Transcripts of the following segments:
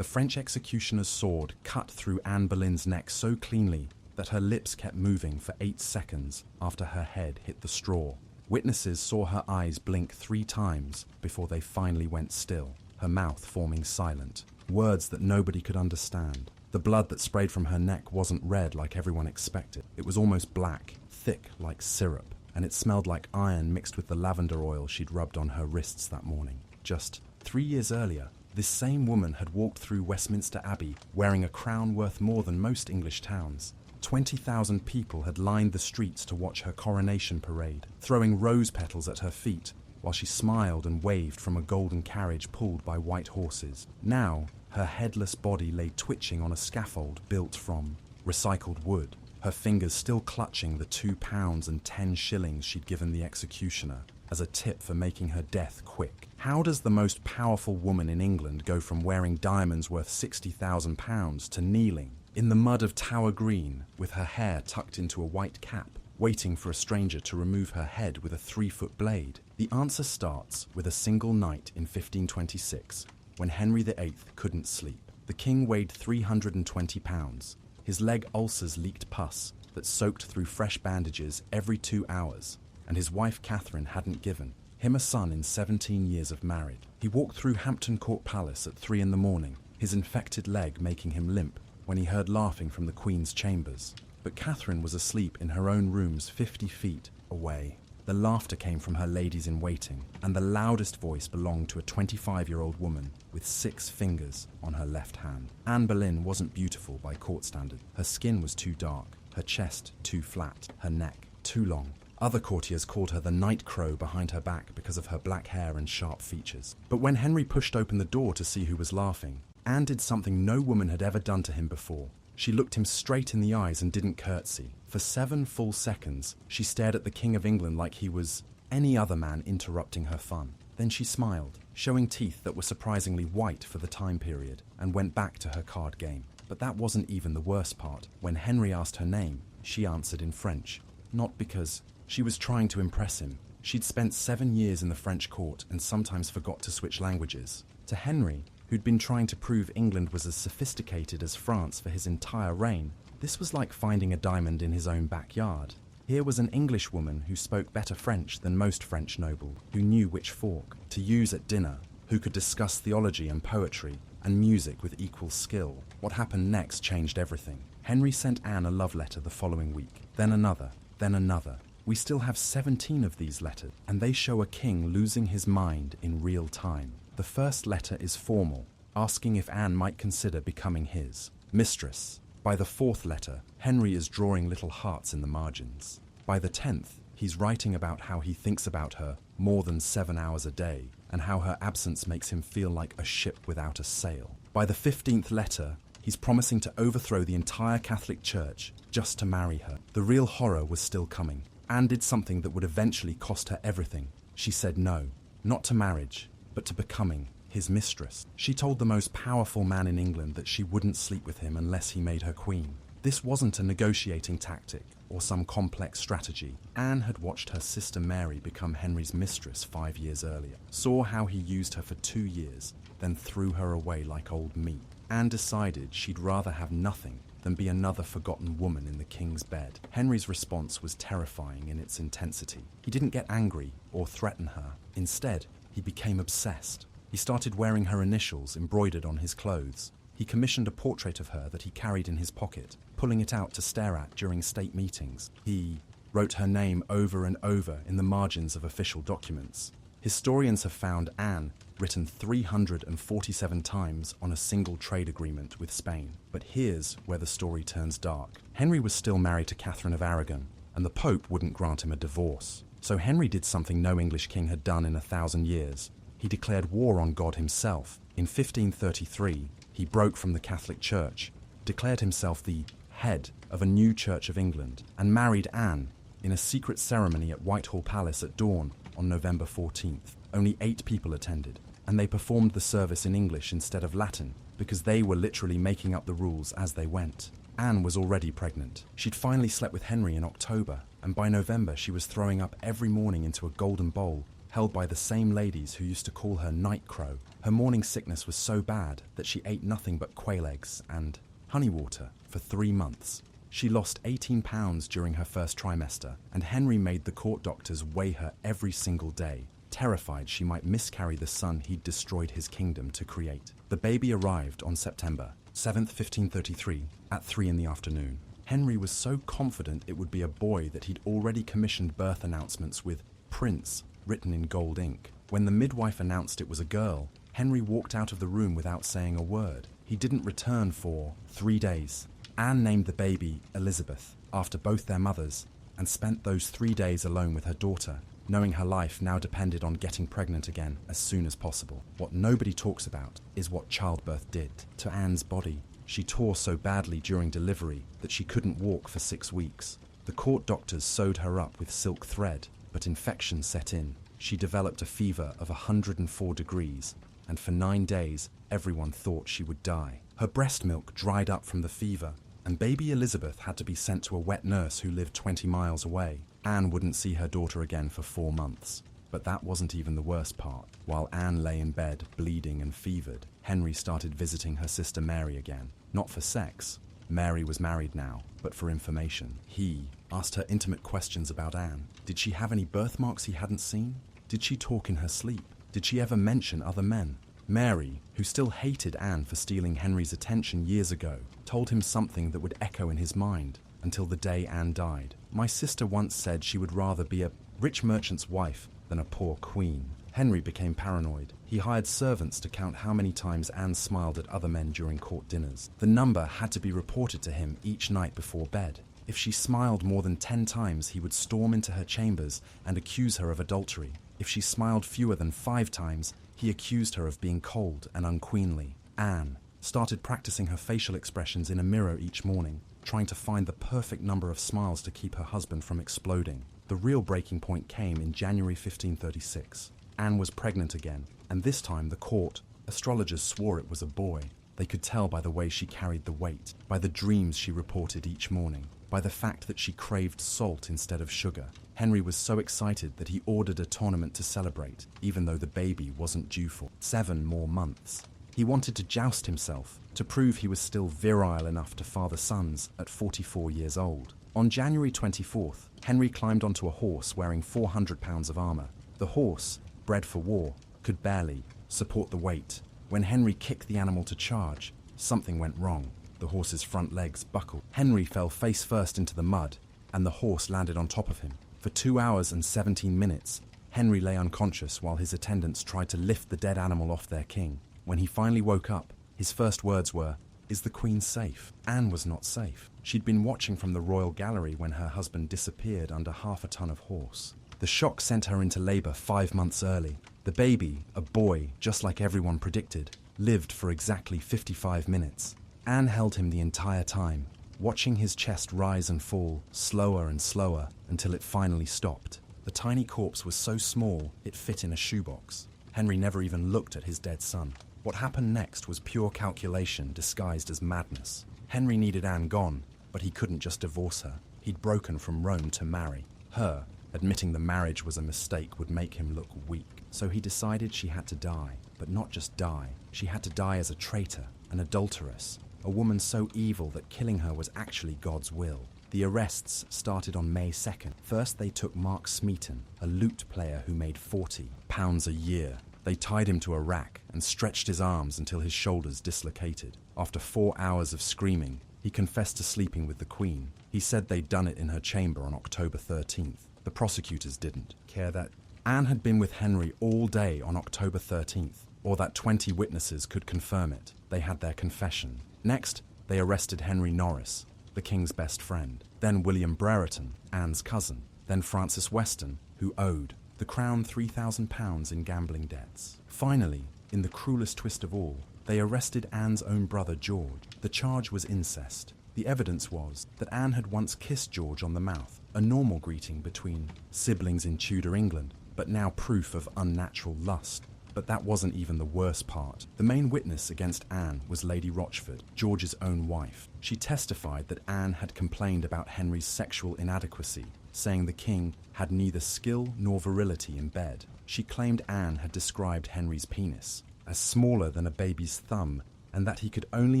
The French executioner's sword cut through Anne Boleyn's neck so cleanly that her lips kept moving for 8 seconds after her head hit the straw. Witnesses saw her eyes blink 3 times before they finally went still, her mouth forming silent. Words that nobody could understand. The blood that sprayed from her neck wasn't red like everyone expected. It was almost black, thick like syrup, and it smelled like iron mixed with the lavender oil she'd rubbed on her wrists that morning. Just 3 years earlier, this same woman had walked through Westminster Abbey wearing a crown worth more than most English towns. 20,000 people had lined the streets to watch her coronation parade, throwing rose petals at her feet while she smiled and waved from a golden carriage pulled by white horses. Now, her headless body lay twitching on a scaffold built from recycled wood, her fingers still clutching the £2 and 10 shillings she'd given the executioner as a tip for making her death quick. How does the most powerful woman in England go from wearing diamonds worth £60,000 to kneeling in the mud of Tower Green with her hair tucked into a white cap, waiting for a stranger to remove her head with a 3-foot blade? The answer starts with a single night in 1526, when Henry VIII couldn't sleep. The king weighed 320 pounds. His leg ulcers leaked pus that soaked through fresh bandages every 2 hours, and his wife Catherine hadn't given him a son in 17 years of marriage. He walked through Hampton Court Palace at 3 in the morning, his infected leg making him limp when he heard laughing from the Queen's chambers. But Catherine was asleep in her own rooms 50 feet away. The laughter came from her ladies-in-waiting, and the loudest voice belonged to a 25-year-old woman with 6 fingers on her left hand. Anne Boleyn wasn't beautiful by court standard. Her skin was too dark, her chest too flat, her neck too long. Other courtiers called her the night crow behind her back because of her black hair and sharp features. But when Henry pushed open the door to see who was laughing, Anne did something no woman had ever done to him before. She looked him straight in the eyes and didn't curtsy. For 7 full seconds, she stared at the King of England like he was any other man interrupting her fun. Then she smiled, showing teeth that were surprisingly white for the time period, and went back to her card game. But that wasn't even the worst part. When Henry asked her name, she answered in French. Not because she was trying to impress him. She'd spent 7 years in the French court and sometimes forgot to switch languages. To Henry, who'd been trying to prove England was as sophisticated as France for his entire reign, this was like finding a diamond in his own backyard. Here was an English woman who spoke better French than most French nobles, who knew which fork to use at dinner, who could discuss theology and poetry and music with equal skill. What happened next changed everything. Henry sent Anne a love letter the following week, then another, then another. We still have 17 of these letters, and they show a king losing his mind in real time. The first letter is formal, asking if Anne might consider becoming his mistress. By the 4th letter, Henry is drawing little hearts in the margins. By the 10th, he's writing about how he thinks about her more than 7 hours a day, and how her absence makes him feel like a ship without a sail. By the 15th letter, he's promising to overthrow the entire Catholic Church just to marry her. The real horror was still coming. Anne did something that would eventually cost her everything. She said no, not to marriage, but to becoming his mistress. She told the most powerful man in England that she wouldn't sleep with him unless he made her queen. This wasn't a negotiating tactic or some complex strategy. Anne had watched her sister Mary become Henry's mistress 5 years earlier, saw how he used her for 2 years, then threw her away like old meat. Anne decided she'd rather have nothing than be another forgotten woman in the king's bed. Henry's response was terrifying in its intensity. He didn't get angry or threaten her. Instead, he became obsessed. He started wearing her initials embroidered on his clothes. He commissioned a portrait of her that he carried in his pocket, pulling it out to stare at during state meetings. He wrote her name over and over in the margins of official documents. Historians have found Anne written 347 times on a single trade agreement with Spain. But here's where the story turns dark. Henry was still married to Catherine of Aragon, and the Pope wouldn't grant him a divorce. So Henry did something no English king had done in 1,000 years. He declared war on God himself. In 1533, he broke from the Catholic Church, declared himself the head of a new Church of England, and married Anne in a secret ceremony at Whitehall Palace at dawn on November 14th. Only 8 people attended, and they performed the service in English instead of Latin because they were literally making up the rules as they went. Anne was already pregnant. She'd finally slept with Henry in October, and by November she was throwing up every morning into a golden bowl held by the same ladies who used to call her Night Crow. Her morning sickness was so bad that she ate nothing but quail eggs and honey water for 3 months. She lost 18 pounds during her first trimester, and Henry made the court doctors weigh her every single day, terrified she might miscarry the son he'd destroyed his kingdom to create. The baby arrived on September 7th, 1533, at 3 in the afternoon. Henry was so confident it would be a boy that he'd already commissioned birth announcements with Prince written in gold ink. When the midwife announced it was a girl, Henry walked out of the room without saying a word. He didn't return for 3 days. Anne named the baby Elizabeth after both their mothers and spent those 3 days alone with her daughter, knowing her life now depended on getting pregnant again as soon as possible. What nobody talks about is what childbirth did to Anne's body. She tore so badly during delivery that she couldn't walk for 6 weeks. The court doctors sewed her up with silk thread, but infection set in. She developed a fever of 104 degrees, and for 9 days, everyone thought she would die. Her breast milk dried up from the fever, and baby Elizabeth had to be sent to a wet nurse who lived 20 miles away. Anne wouldn't see her daughter again for 4 months. But that wasn't even the worst part. While Anne lay in bed, bleeding and fevered, Henry started visiting her sister Mary again. Not for sex. Mary was married now, but for information. He asked her intimate questions about Anne. Did she have any birthmarks he hadn't seen? Did she talk in her sleep? Did she ever mention other men? Mary, who still hated Anne for stealing Henry's attention years ago, told him something that would echo in his mind until the day Anne died. My sister once said she would rather be a rich merchant's wife than a poor queen. Henry became paranoid. He hired servants to count how many times Anne smiled at other men during court dinners. The number had to be reported to him each night before bed. If she smiled more than 10 times, he would storm into her chambers and accuse her of adultery. If she smiled fewer than 5 times, he accused her of being cold and unqueenly. Anne started practicing her facial expressions in a mirror each morning, trying to find the perfect number of smiles to keep her husband from exploding. The real breaking point came in January 1536. Anne was pregnant again, and this time the court, astrologers swore it was a boy. They could tell by the way she carried the weight, by the dreams she reported each morning, by the fact that she craved salt instead of sugar. Henry was so excited that he ordered a tournament to celebrate, even though the baby wasn't due for 7 more months. He wanted to joust himself, to prove he was still virile enough to father sons at 44 years old. On January 24th, Henry climbed onto a horse wearing 400 pounds of armor. The horse, bred for war, could barely support the weight. When Henry kicked the animal to charge, something went wrong. The horse's front legs buckled. Henry fell face first into the mud, and the horse landed on top of him. For 2 hours and 17 minutes, Henry lay unconscious while his attendants tried to lift the dead animal off their king. When he finally woke up, his first words were, "Is the Queen safe?" Anne was not safe. She'd been watching from the royal gallery when her husband disappeared under half a ton of horse. The shock sent her into labor 5 months early. The baby, a boy, just like everyone predicted, lived for exactly 55 minutes. Anne held him the entire time, watching his chest rise and fall, slower and slower, until it finally stopped. The tiny corpse was so small, it fit in a shoebox. Henry never even looked at his dead son. What happened next was pure calculation disguised as madness. Henry needed Anne gone, but he couldn't just divorce her. He'd broken from Rome to marry her. Admitting the marriage was a mistake would make him look weak. So he decided she had to die, but not just die. She had to die as a traitor, an adulteress, a woman so evil that killing her was actually God's will. The arrests started on May 2nd. First they took Mark Smeaton, a lute player who made £40 a year. They tied him to a rack and stretched his arms until his shoulders dislocated. After 4 hours of screaming, he confessed to sleeping with the Queen. He said they'd done it in her chamber on October 13th. The prosecutors didn't care that Anne had been with Henry all day on October 13th, or that 20 witnesses could confirm it. They had their confession. Next, they arrested Henry Norris, the king's best friend, then William Brereton, Anne's cousin, then Francis Weston, who owed the crown £3,000 in gambling debts. Finally, in the cruelest twist of all, they arrested Anne's own brother George. The charge was incest. The evidence was that Anne had once kissed George on the mouth, a normal greeting between siblings in Tudor England, but now proof of unnatural lust. But that wasn't even the worst part. The main witness against Anne was Lady Rochford, George's own wife. She testified that Anne had complained about Henry's sexual inadequacy, saying the king had neither skill nor virility in bed. She claimed Anne had described Henry's penis as smaller than a baby's thumb, and that he could only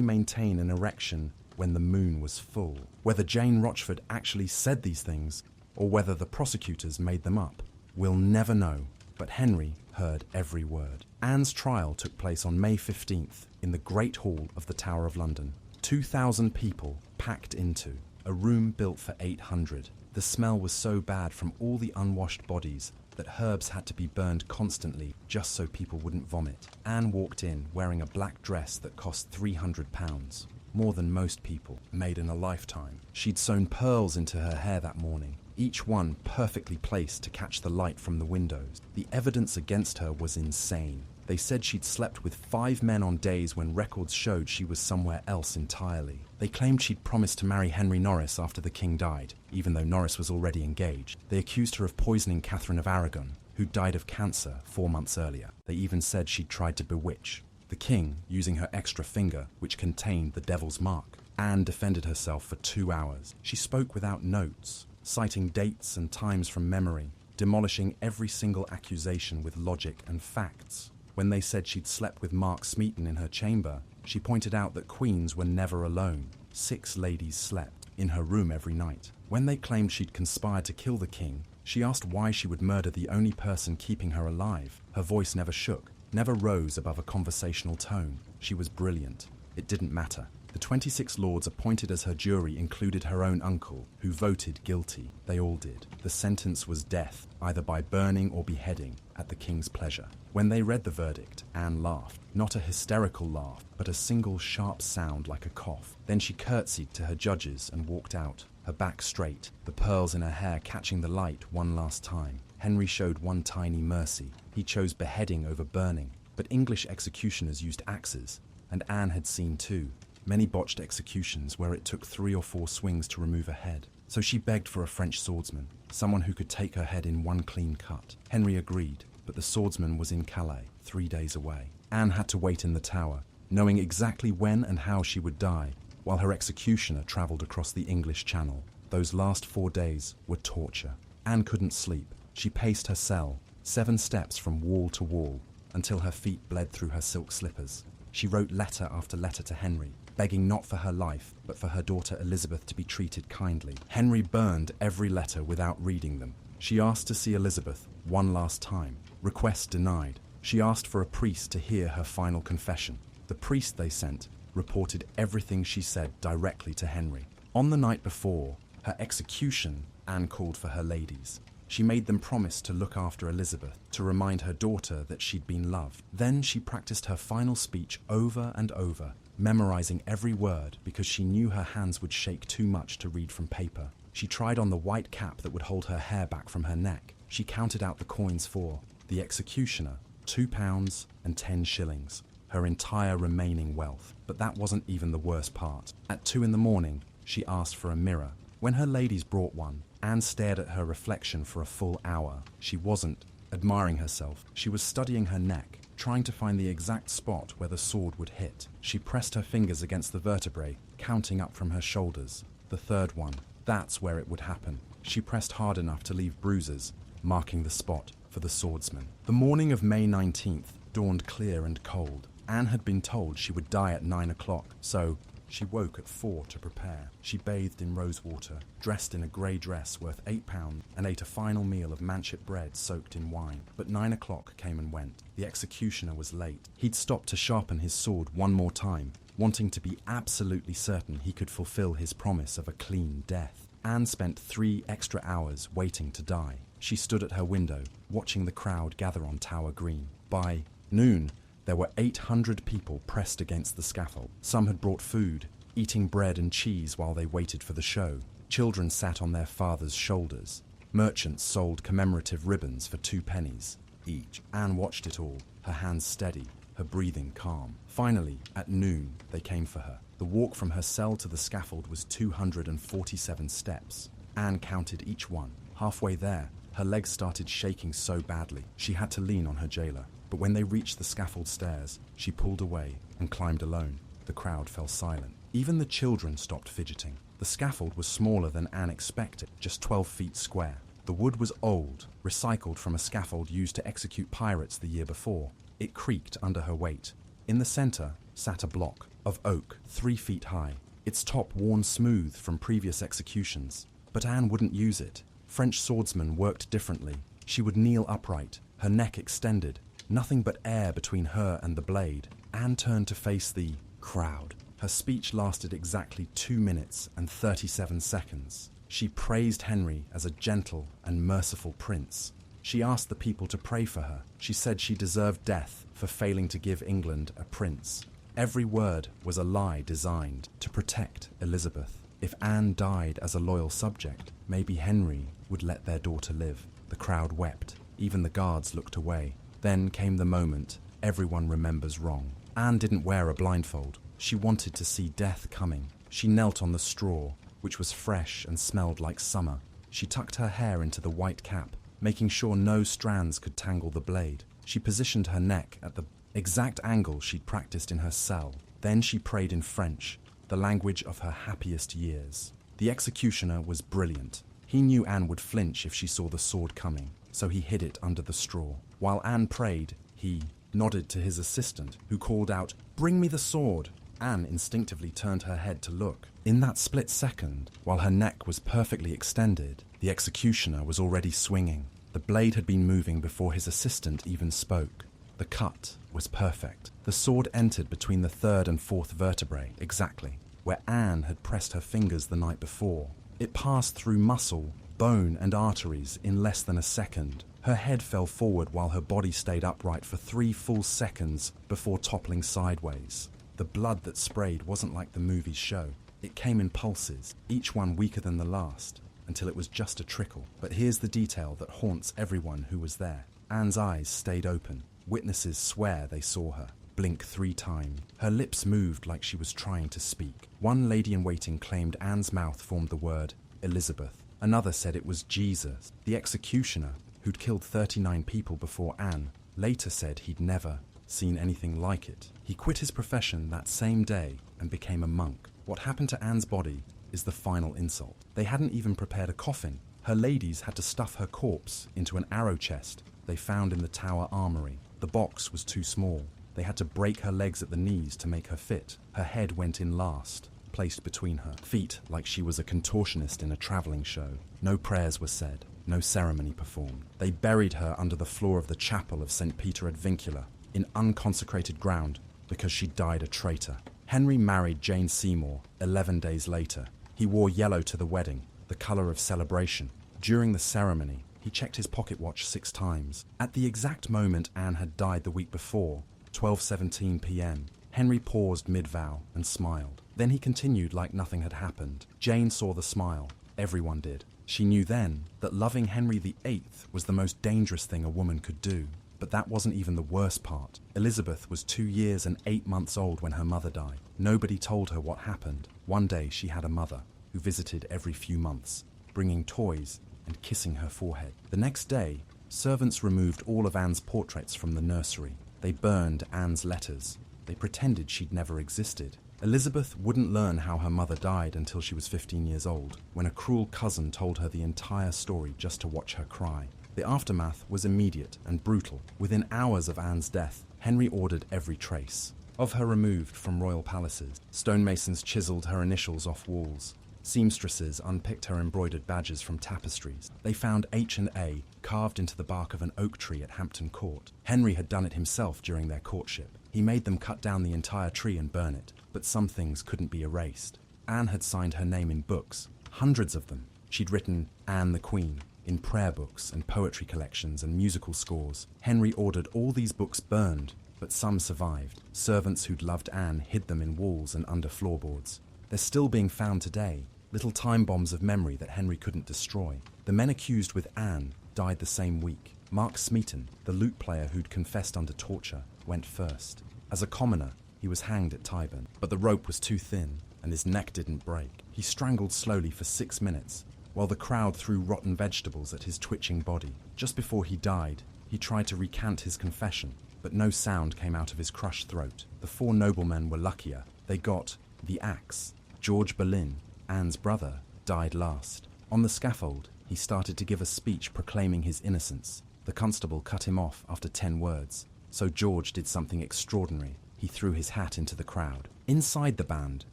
maintain an erection when the moon was full. Whether Jane Rochford actually said these things, or whether the prosecutors made them up, we'll never know, but Henry heard every word. Anne's trial took place on May 15th in the Great Hall of the Tower of London. 2,000 people packed into a room built for 800. The smell was so bad from all the unwashed bodies that herbs had to be burned constantly just so people wouldn't vomit. Anne walked in wearing a black dress that cost £300, more than most people made in a lifetime. She'd sewn pearls into her hair that morning, each one perfectly placed to catch the light from the windows. The evidence against her was insane. They said she'd slept with 5 men on days when records showed she was somewhere else entirely. They claimed she'd promised to marry Henry Norris after the king died, even though Norris was already engaged. They accused her of poisoning Catherine of Aragon, who died of cancer 4 months earlier. They even said she'd tried to bewitch the king using her extra finger, which contained the devil's mark. Anne defended herself for 2 hours. She spoke without notes, citing dates and times from memory, demolishing every single accusation with logic and facts. When they said she'd slept with Mark Smeaton in her chamber, she pointed out that queens were never alone. 6 ladies slept in her room every night. When they claimed she'd conspired to kill the king, she asked why she would murder the only person keeping her alive. Her voice never shook, never rose above a conversational tone. She was brilliant. It didn't matter. The 26 lords appointed as her jury included her own uncle, who voted guilty. They all did. The sentence was death, either by burning or beheading, at the king's pleasure. When they read the verdict, Anne laughed. Not a hysterical laugh, but a single sharp sound like a cough. Then she curtsied to her judges and walked out, her back straight, the pearls in her hair catching the light one last time. Henry showed one tiny mercy. He chose beheading over burning, but English executioners used axes, and Anne had seen too. Many botched executions where it took 3 or 4 swings to remove a head. So she begged for a French swordsman, someone who could take her head in one clean cut. Henry agreed, but the swordsman was in Calais, 3 days away. Anne had to wait in the tower, knowing exactly when and how she would die, while her executioner travelled across the English Channel. Those last 4 days were torture. Anne couldn't sleep. She paced her cell, 7 steps from wall to wall, until her feet bled through her silk slippers. She wrote letter after letter to Henry, begging not for her life, but for her daughter Elizabeth to be treated kindly. Henry burned every letter without reading them. She asked to see Elizabeth one last time. Request denied. She asked for a priest to hear her final confession. The priest they sent reported everything she said directly to Henry. On the night before her execution, Anne called for her ladies. She made them promise to look after Elizabeth, to remind her daughter that she'd been loved. Then she practiced her final speech over and over, memorizing every word because she knew her hands would shake too much to read from paper. She tried on the white cap that would hold her hair back from her neck. She counted out the coins for the executioner, £2 and 10 shillings, her entire remaining wealth. But that wasn't even the worst part. At 2 in the morning, she asked for a mirror. When her ladies brought one, Anne stared at her reflection for a full hour. She wasn't admiring herself. She was studying her neck, trying to find the exact spot where the sword would hit. She pressed her fingers against the vertebrae, counting up from her shoulders. The 3rd one. That's where it would happen. She pressed hard enough to leave bruises, marking the spot for the swordsman. The morning of May 19th dawned clear and cold. Anne had been told she would die at 9 o'clock, so she woke at 4 to prepare. She bathed in rose water, dressed in a grey dress worth £8, and ate a final meal of manchet bread soaked in wine. But 9 o'clock came and went. The executioner was late. He'd stopped to sharpen his sword one more time, wanting to be absolutely certain he could fulfill his promise of a clean death. Anne spent 3 extra hours waiting to die. She stood at her window, watching the crowd gather on Tower Green. By noon, there were 800 people pressed against the scaffold. Some had brought food, eating bread and cheese while they waited for the show. Children sat on their fathers' shoulders. Merchants sold commemorative ribbons for 2 pennies each. Anne watched it all, her hands steady, her breathing calm. Finally, at noon, they came for her. The walk from her cell to the scaffold was 247 steps. Anne counted each one. Halfway there, Her legs started shaking so badly, she had to lean on her jailer. But when they reached the scaffold stairs, she pulled away and climbed alone. The crowd fell silent. Even the children stopped fidgeting. The scaffold was smaller than Anne expected, just 12 feet square. The wood was old, recycled from a scaffold used to execute pirates the year before. It creaked under her weight. In the center sat a block of oak 3 feet high, its top worn smooth from previous executions. But Anne wouldn't use it. French swordsmen worked differently. She would kneel upright, her neck extended, nothing but air between her and the blade. Anne turned to face the crowd. Her speech lasted exactly 2 minutes and 37 seconds. She praised Henry as a gentle and merciful prince. She asked the people to pray for her. She said she deserved death for failing to give England a prince. Every word was a lie designed to protect Elizabeth. If Anne died as a loyal subject, maybe Henry would let their daughter live. The crowd wept. Even the guards looked away. Then came the moment everyone remembers wrong. Anne didn't wear a blindfold. She wanted to see death coming. She knelt on the straw, which was fresh and smelled like summer. She tucked her hair into the white cap, making sure no strands could tangle the blade. She positioned her neck at the exact angle she'd practiced in her cell. Then she prayed in French, the language of her happiest years. The executioner was brilliant. He knew Anne would flinch if she saw the sword coming, so he hid it under the straw. While Anne prayed, he nodded to his assistant, who called out, "Bring me the sword." Anne instinctively turned her head to look. In that split second, while her neck was perfectly extended, the executioner was already swinging. The blade had been moving before his assistant even spoke. The cut was perfect. The sword entered between the third and fourth vertebrae, exactly, where Anne had pressed her fingers the night before. It passed through muscle, bone, and arteries in less than a second. Her head fell forward while her body stayed upright for 3 full seconds before toppling sideways. The blood that sprayed wasn't like the movies show. It came in pulses, each one weaker than the last, until it was just a trickle. But here's the detail that haunts everyone who was there. Anne's eyes stayed open. Witnesses swear they saw her blink 3 times. Her lips moved like she was trying to speak. One lady-in-waiting claimed Anne's mouth formed the word Elizabeth. Another said it was Jesus. The executioner, who'd killed 39 people before Anne, later said he'd never seen anything like it. He quit his profession that same day and became a monk. What happened to Anne's body is the final insult. They hadn't even prepared a coffin. Her ladies had to stuff her corpse into an arrow chest they found in the Tower Armory. The box was too small. They had to break her legs at the knees to make her fit. Her head went in last, placed between her feet like she was a contortionist in a traveling show. No prayers were said, no ceremony performed. They buried her under the floor of the chapel of St. Peter ad Vincula, in unconsecrated ground, because she died a traitor. Henry married Jane Seymour 11 days later. He wore yellow to the wedding, the color of celebration. During the ceremony, he checked his pocket watch 6 times. At the exact moment Anne had died the week before, 12:17 p.m., Henry paused mid-vow and smiled. Then he continued like nothing had happened. Jane saw the smile. Everyone did. She knew then that loving Henry VIII was the most dangerous thing a woman could do. But that wasn't even the worst part. Elizabeth was 2 years and 8 months old when her mother died. Nobody told her what happened. One day she had a mother who visited every few months, bringing toys and kissing her forehead. The next day, servants removed all of Anne's portraits from the nursery. They burned Anne's letters. They pretended she'd never existed. Elizabeth wouldn't learn how her mother died until she was 15 years old, when a cruel cousin told her the entire story just to watch her cry. The aftermath was immediate and brutal. Within hours of Anne's death, Henry ordered every trace of her removed from royal palaces. Stonemasons chiseled her initials off walls. Seamstresses unpicked her embroidered badges from tapestries. They found H and A carved into the bark of an oak tree at Hampton Court. Henry had done it himself during their courtship. He made them cut down the entire tree and burn it, but some things couldn't be erased. Anne had signed her name in books, hundreds of them. She'd written Anne the Queen in prayer books and poetry collections and musical scores. Henry ordered all these books burned, but some survived. Servants who'd loved Anne hid them in walls and under floorboards. They're still being found today, little time bombs of memory that Henry couldn't destroy. The men accused with Anne died the same week. Mark Smeaton, the lute player who'd confessed under torture, went first. As a commoner, he was hanged at Tyburn, but the rope was too thin and his neck didn't break. He strangled slowly for 6 minutes, while the crowd threw rotten vegetables at his twitching body. Just before he died, he tried to recant his confession, but no sound came out of his crushed throat. The 4 noblemen were luckier. They got the axe. George Boleyn, Anne's brother, died last. On the scaffold, he started to give a speech proclaiming his innocence. The constable cut him off after 10 words. So George did something extraordinary. He threw his hat into the crowd. Inside the band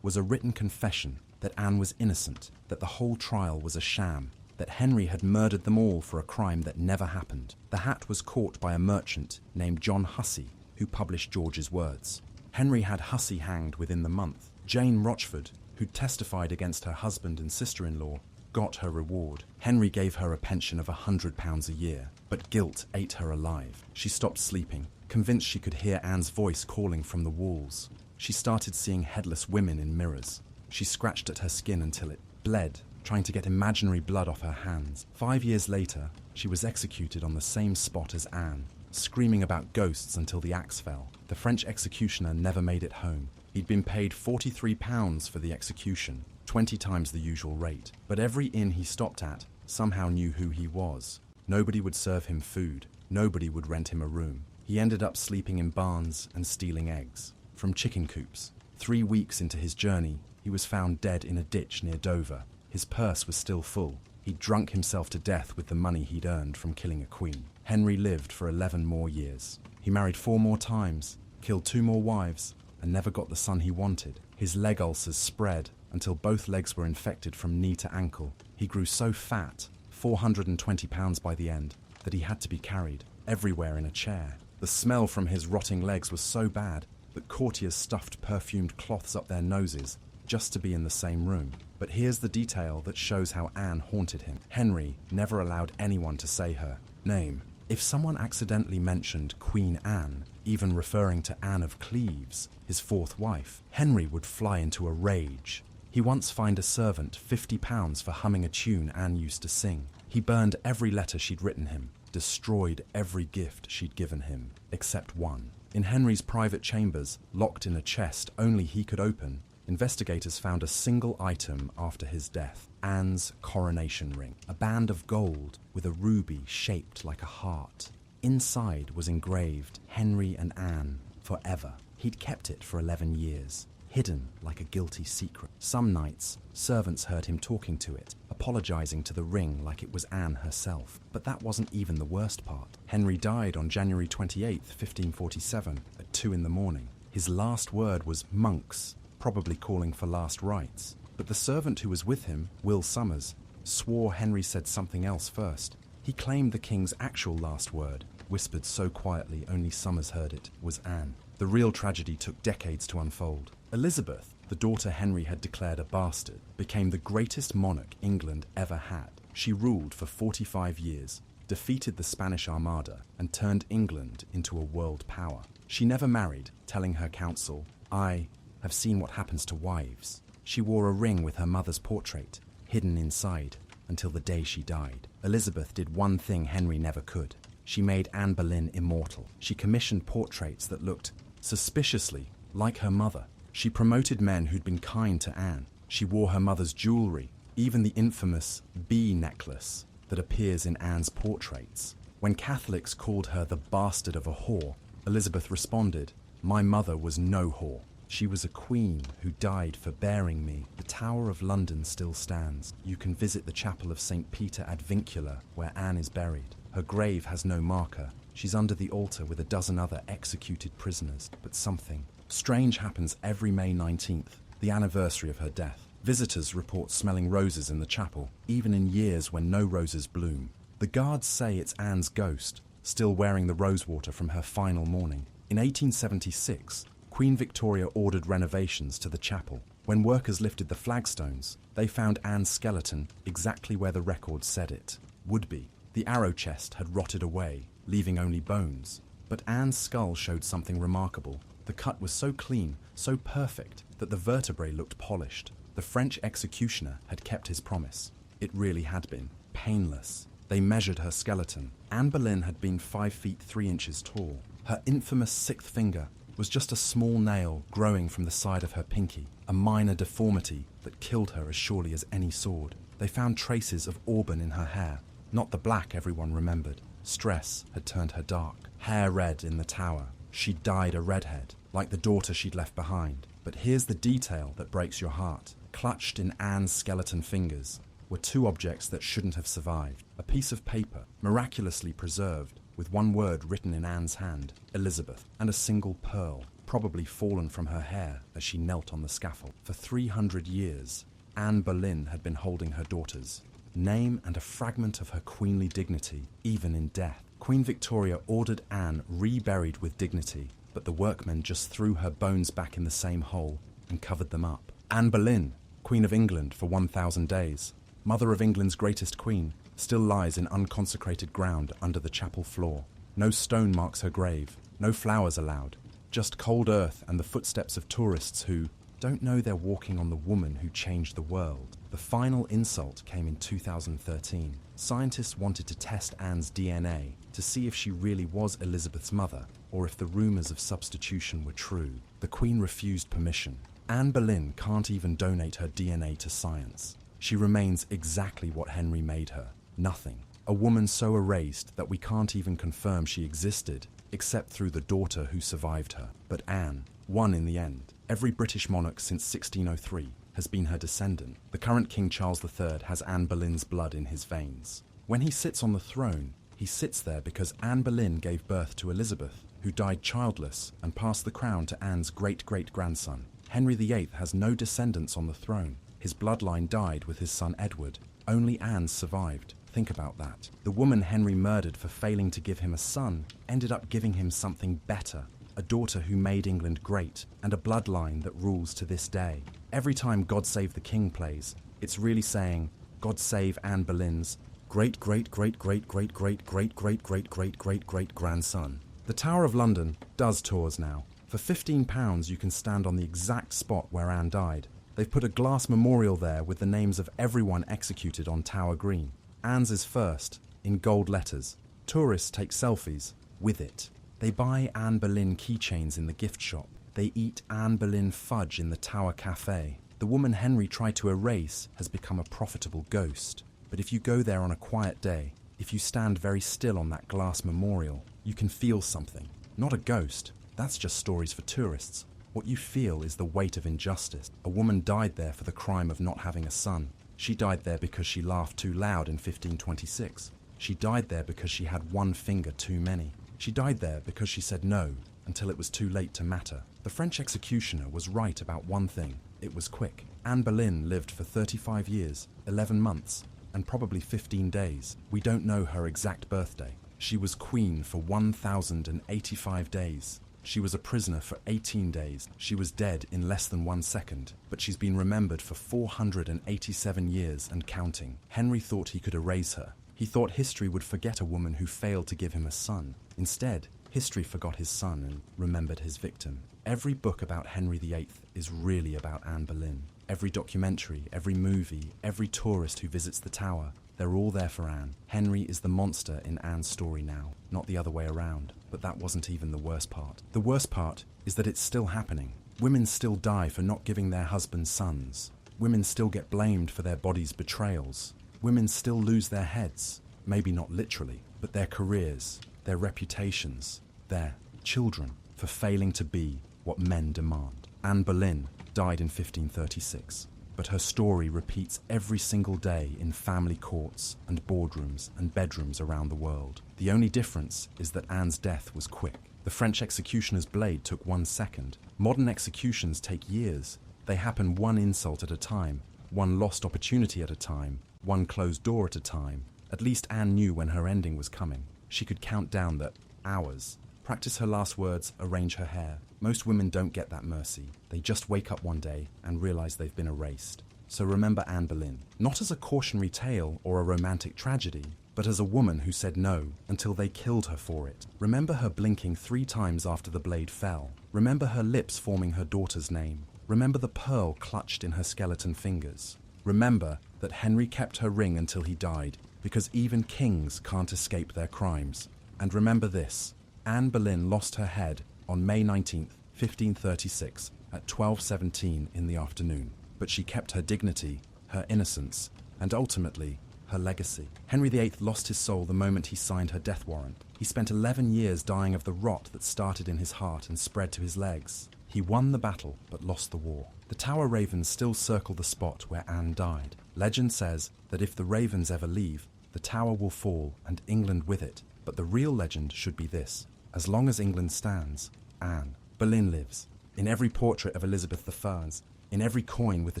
was a written confession that Anne was innocent, that the whole trial was a sham, that Henry had murdered them all for a crime that never happened. The hat was caught by a merchant named John Hussey, who published George's words. Henry had Hussey hanged within the month. Jane Rochford, who testified against her husband and sister-in-law, got her reward. Henry gave her a pension of £100 a year, but guilt ate her alive. She stopped sleeping, convinced she could hear Anne's voice calling from the walls. She started seeing headless women in mirrors. She scratched at her skin until it bled, trying to get imaginary blood off her hands. 5 years later, she was executed on the same spot as Anne, screaming about ghosts until the axe fell. The French executioner never made it home. He'd been paid £43 for the execution, 20 times the usual rate. But every inn he stopped at somehow knew who he was. Nobody would serve him food. Nobody would rent him a room. He ended up sleeping in barns and stealing eggs from chicken coops. 3 weeks into his journey, he was found dead in a ditch near Dover. His purse was still full. He'd drunk himself to death with the money he'd earned from killing a queen. Henry lived for 11 more years. He married 4 more times, killed 2 more wives, and never got the son he wanted. His leg ulcers spread until both legs were infected from knee to ankle. He grew so fat, 420 pounds by the end, that he had to be carried everywhere in a chair. The smell from his rotting legs was so bad that courtiers stuffed perfumed cloths up their noses just to be in the same room. But here's the detail that shows how Anne haunted him. Henry never allowed anyone to say her name. If someone accidentally mentioned Queen Anne, even referring to Anne of Cleves, his 4th wife, Henry would fly into a rage. He once fined a servant £50 for humming a tune Anne used to sing. He burned every letter she'd written him, destroyed every gift she'd given him, except one. In Henry's private chambers, locked in a chest only he could open, investigators found a single item after his death: Anne's coronation ring, a band of gold with a ruby shaped like a heart. Inside was engraved Henry and Anne forever. He'd kept it for 11 years, hidden like a guilty secret. Some nights, servants heard him talking to it, apologizing to the ring like it was Anne herself. But that wasn't even the worst part. Henry died on January 28, 1547, at 2 in the morning. His last word was monks, probably calling for last rites. But the servant who was with him, Will Summers, swore Henry said something else first. He claimed the king's actual last word, whispered so quietly only Summers heard it, was Anne. The real tragedy took decades to unfold. Elizabeth, the daughter Henry had declared a bastard, became the greatest monarch England ever had. She ruled for 45 years, defeated the Spanish Armada, and turned England into a world power. She never married, telling her council, "I have seen what happens to wives." She wore a ring with her mother's portrait, hidden inside, until the day she died. Elizabeth did one thing Henry never could. She made Anne Boleyn immortal. She commissioned portraits that looked suspiciously like her mother. She promoted men who'd been kind to Anne. She wore her mother's jewelry, even the infamous bee necklace that appears in Anne's portraits. When Catholics called her the bastard of a whore, Elizabeth responded, "My mother was no whore. She was a queen who died for bearing me." The Tower of London still stands. You can visit the chapel of St. Peter ad Vincula, where Anne is buried. Her grave has no marker. She's under the altar with a dozen other executed prisoners. But something strange happens every May 19th, the anniversary of her death. Visitors report smelling roses in the chapel, even in years when no roses bloom. The guards say it's Anne's ghost, still wearing the rosewater from her final morning. In 1876, Queen Victoria ordered renovations to the chapel. When workers lifted the flagstones, they found Anne's skeleton exactly where the record said it would be. The arrow chest had rotted away, leaving only bones. But Anne's skull showed something remarkable. The cut was so clean, so perfect, that the vertebrae looked polished. The French executioner had kept his promise. It really had been painless. They measured her skeleton. Anne Boleyn had been 5 feet 3 inches tall. Her infamous 6th finger was just a small nail growing from the side of her pinky, a minor deformity that killed her as surely as any sword. They found traces of auburn in her hair, not the black everyone remembered. Stress had turned her dark, hair red in the tower. She'd died a redhead, like the daughter she'd left behind. But here's the detail that breaks your heart. Clutched in Anne's skeleton fingers were two objects that shouldn't have survived. A piece of paper, miraculously preserved, with one word written in Anne's hand, Elizabeth, and a single pearl, probably fallen from her hair as she knelt on the scaffold. For 300 years, Anne Boleyn had been holding her daughter's name and a fragment of her queenly dignity, even in death. Queen Victoria ordered Anne reburied with dignity, but the workmen just threw her bones back in the same hole and covered them up. Anne Boleyn, Queen of England for 1,000 days, mother of England's greatest queen, still lies in unconsecrated ground under the chapel floor. No stone marks her grave, no flowers allowed, just cold earth and the footsteps of tourists who don't know they're walking on the woman who changed the world. The final insult came in 2013. Scientists wanted to test Anne's DNA to see if she really was Elizabeth's mother or if the rumours of substitution were true. The Queen refused permission. Anne Boleyn can't even donate her DNA to science. She remains exactly what Henry made her, nothing. A woman so erased that we can't even confirm she existed, except through the daughter who survived her. But Anne won in the end. Every British monarch since 1603 has been her descendant. The current King Charles III has Anne Boleyn's blood in his veins. When he sits on the throne, he sits there because Anne Boleyn gave birth to Elizabeth, who died childless and passed the crown to Anne's great-great-grandson. Henry VIII has no descendants on the throne. His bloodline died with his son Edward. Only Anne survived. Think about that. The woman Henry murdered for failing to give him a son ended up giving him something better. A daughter who made England great, and a bloodline that rules to this day. Every time God Save the King plays, it's really saying, God save Anne Boleyn's great-great-great-great-great-great-great-great-great-great-grandson. The Tower of London does tours now. For £15 you can stand on the exact spot where Anne died. They've put a glass memorial there with the names of everyone executed on Tower Green. Anne's is first, in gold letters. Tourists take selfies with it. They buy Anne Boleyn keychains in the gift shop. They eat Anne Boleyn fudge in the Tower Cafe. The woman Henry tried to erase has become a profitable ghost. But if you go there on a quiet day, if you stand very still on that glass memorial, you can feel something. Not a ghost. That's just stories for tourists. What you feel is the weight of injustice. A woman died there for the crime of not having a son. She died there because she laughed too loud in 1526. She died there because she had one finger too many. She died there because she said no until it was too late to matter. The French executioner was right about one thing. It was quick. Anne Boleyn lived for 35 years, 11 months, and probably 15 days. We don't know her exact birthday. She was queen for 1,085 days. She was a prisoner for 18 days. She was dead in less than 1 second, but she's been remembered for 487 years and counting. Henry thought he could erase her. He thought history would forget a woman who failed to give him a son. Instead, history forgot his son and remembered his victim. Every book about Henry VIII is really about Anne Boleyn. Every documentary, every movie, every tourist who visits the tower, they're all there for Anne. Henry is the monster in Anne's story now, not the other way around. But that wasn't even the worst part. The worst part is that it's still happening. Women still die for not giving their husbands sons. Women still get blamed for their bodies' betrayals. Women still lose their heads. Maybe not literally, but their careers, their reputations, their children, for failing to be what men demand. Anne Boleyn died in 1536, but her story repeats every single day in family courts and boardrooms and bedrooms around the world. The only difference is that Anne's death was quick. The French executioner's blade took 1 second. Modern executions take years. They happen one insult at a time, one lost opportunity at a time, one closed door at a time. At least Anne knew when her ending was coming. She could count down the hours, practice her last words, arrange her hair. Most women don't get that mercy. They just wake up one day and realize they've been erased. So remember Anne Boleyn, not as a cautionary tale or a romantic tragedy, but as a woman who said no until they killed her for it. Remember her blinking 3 times after the blade fell. Remember her lips forming her daughter's name. Remember the pearl clutched in her skeleton fingers. Remember that Henry kept her ring until he died, because even kings can't escape their crimes. And remember this, Anne Boleyn lost her head on May 19th, 1536, at 12:17 in the afternoon. But she kept her dignity, her innocence, and ultimately, her legacy. Henry VIII lost his soul the moment he signed her death warrant. He spent 11 years dying of the rot that started in his heart and spread to his legs. He won the battle, but lost the war. The Tower ravens still circle the spot where Anne died. Legend says that if the ravens ever leave, the tower will fall and England with it. But the real legend should be this: as long as England stands, Anne Boleyn lives. In every portrait of Elizabeth I, in every coin with the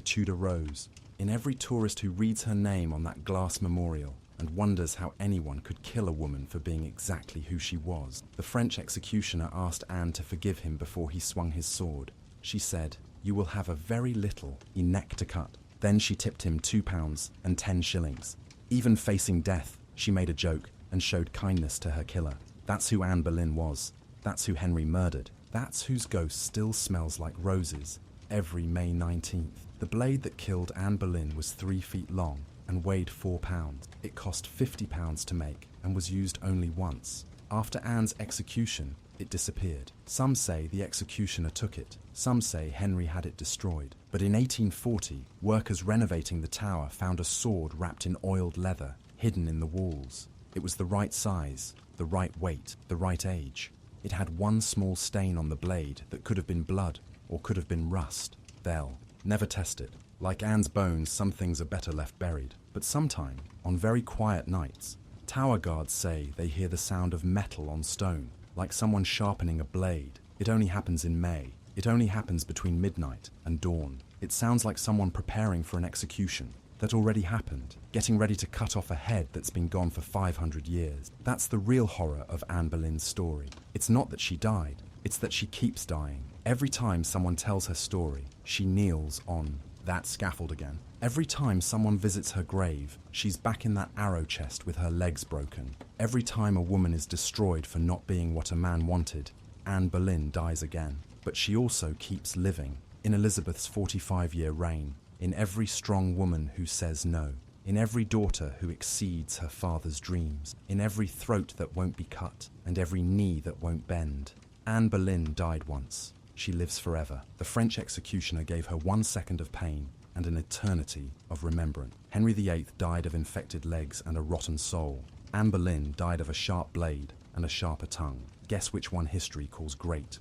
Tudor rose, in every tourist who reads her name on that glass memorial and wonders how anyone could kill a woman for being exactly who she was. The French executioner asked Anne to forgive him before he swung his sword. She said, "You will have a very little neck to cut." Then she tipped him £2 and 10 shillings. Even facing death, she made a joke and showed kindness to her killer. That's who Anne Boleyn was. That's who Henry murdered. That's whose ghost still smells like roses every May 19th. The blade that killed Anne Boleyn was 3 feet long and weighed 4 pounds. It cost £50 to make and was used only once. After Anne's execution, it disappeared. Some say the executioner took it. Some say Henry had it destroyed. But in 1840, workers renovating the tower found a sword wrapped in oiled leather, hidden in the walls. It was the right size, the right weight, the right age. It had one small stain on the blade that could have been blood or could have been rust. They'll never test it. Like Anne's bones, some things are better left buried. But sometime, on very quiet nights, tower guards say they hear the sound of metal on stone, like someone sharpening a blade. It only happens in May. It only happens between midnight and dawn. It sounds like someone preparing for an execution that already happened, getting ready to cut off a head that's been gone for 500 years. That's the real horror of Anne Boleyn's story. It's not that she died, it's that she keeps dying. Every time someone tells her story, she kneels on that scaffold again. Every time someone visits her grave, she's back in that arrow chest with her legs broken. Every time a woman is destroyed for not being what a man wanted, Anne Boleyn dies again. But she also keeps living in Elizabeth's 45-year reign, in every strong woman who says no, in every daughter who exceeds her father's dreams, in every throat that won't be cut, and every knee that won't bend. Anne Boleyn died once. She lives forever. The French executioner gave her 1 second of pain and an eternity of remembrance. Henry VIII died of infected legs and a rotten soul. Anne Boleyn died of a sharp blade and a sharper tongue. Guess which one history calls great?